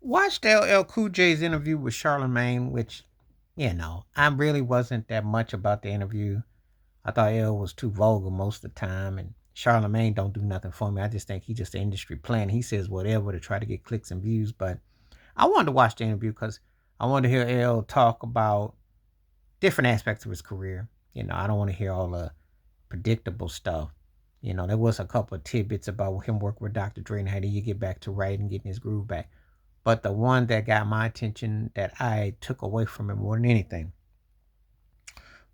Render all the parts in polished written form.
Watched LL Cool J's interview with Charlemagne, which, I really wasn't that much about the interview. I thought L was too vulgar most of the time, and Charlemagne don't do nothing for me. I just think he just an industry plant. He says whatever to try to get clicks and views. But I wanted to watch the interview because I wanted to hear L talk about different aspects of his career. I don't want to hear all the predictable stuff. There was a couple of tidbits about him working with Dr. Dre and how do you get back to writing, getting his groove back. But the one that got my attention that I took away from him more than anything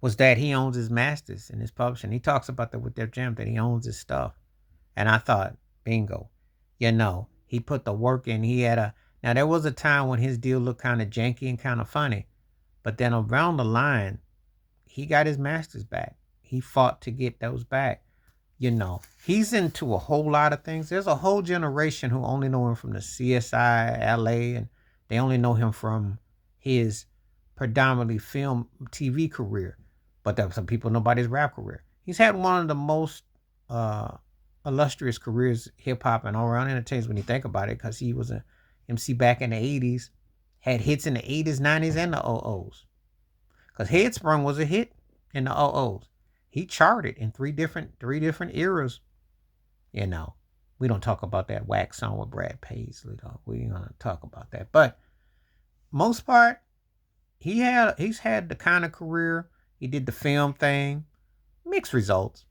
was that he owns his masters and his publishing. He talks about that with Def Jam, that he owns his stuff. And I thought, bingo. He put the work in. Now there was a time when his deal looked kind of janky and kind of funny. But then around the line, he got his masters back. He fought to get those back. He's into a whole lot of things. There's a whole generation who only know him from the CSI LA, and they only know him from his predominantly film TV career. But there are some people know about his rap career. He's had one of the most uh, illustrious careers, hip hop and all around entertainment when you think about it, because he was a MC back in the 80s, had hits in the 80s, 90s, and the 00s. Because Headsprung was a hit in the 00s. He charted in three different eras. You know, we don't talk about that wax song with Brad Paisley though. We ain't gonna talk about that. But most part, he's had the kind of career. He did the film thing, mixed results.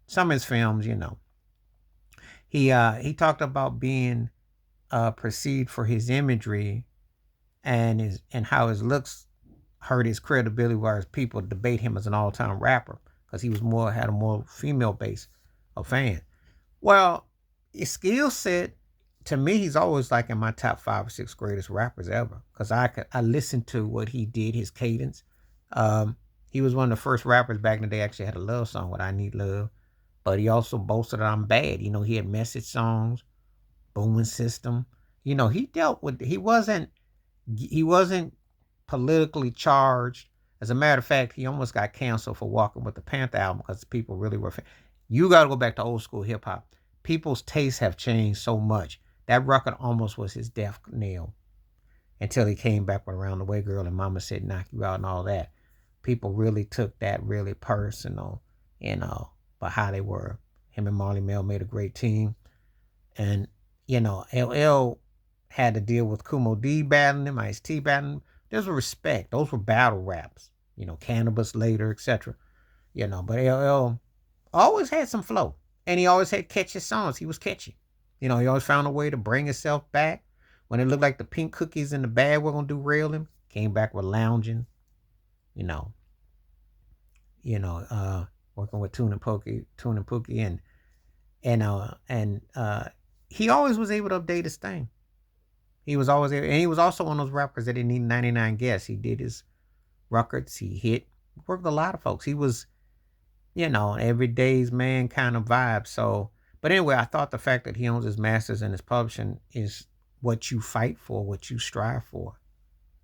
Some of his films, he talked about being perceived for his imagery and how his looks hurt his credibility, whereas people debate him as an all time rapper because he was had a more female base of fans. Well, his skill set, to me, he's always like in my top 5 or 6 greatest rappers ever because I listened to what he did, his cadence. Um, he was one of the first rappers back in the day actually had a love song with "I Need Love," but he also boasted that I'm bad. He had message songs, booming system. He dealt with. He wasn't politically charged. As a matter of fact, he almost got canceled for walking with the Panther album because people really were. You got to go back to old school hip hop. People's tastes have changed so much. That record almost was his death nail until he came back with Around the Way Girl and Mama Said Knock You Out and all that. People really took that really personal, but how they were. Him and Marley Mel made a great team. And, LL had to deal with Kumo D battling him, Ice T battling him. There's a respect. Those were battle raps. Cannabis later, etc. But LL always had some flow. And he always had catchy songs. He was catchy. He always found a way to bring himself back. When it looked like the pink cookies in the bag were gonna derail him, came back with lounging, you know, working with Tune and Pookie and he always was able to update his thing. He was always able, and he was also one of those rappers that didn't need 99 guests. He did his records, he hit, worked with a lot of folks. He was, everyday's man kind of vibe. So, but anyway, I thought the fact that he owns his masters and his publishing is what you fight for, what you strive for.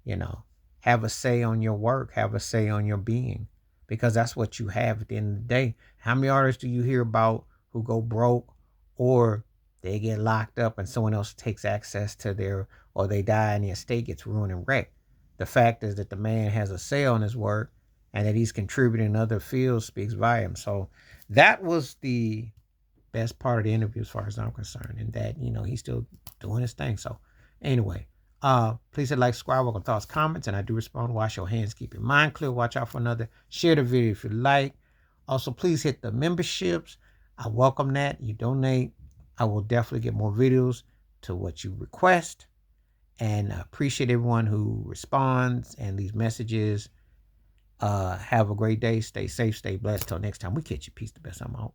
You know, have a say on your work, have a say on your being, because that's what you have at the end of the day. How many artists do you hear about who go broke or they get locked up and someone else takes access to or they die and their estate gets ruined and wrecked? The fact is that the man has a say on his work and that he's contributing in other fields speaks volumes. So that was the best part of the interview as far as I'm concerned, and that, he's still doing his thing. So anyway, please hit like, subscribe, welcome thoughts, comments, and I do respond. Wash your hands, keep your mind clear, watch out for another. Share the video if you like. Also, please hit the memberships. I welcome that. You donate. I will definitely get more videos to what you request. And I appreciate everyone who responds and leaves messages. Have a great day. Stay safe. Stay blessed. Till next time, we catch you. Peace. The best. I'm out.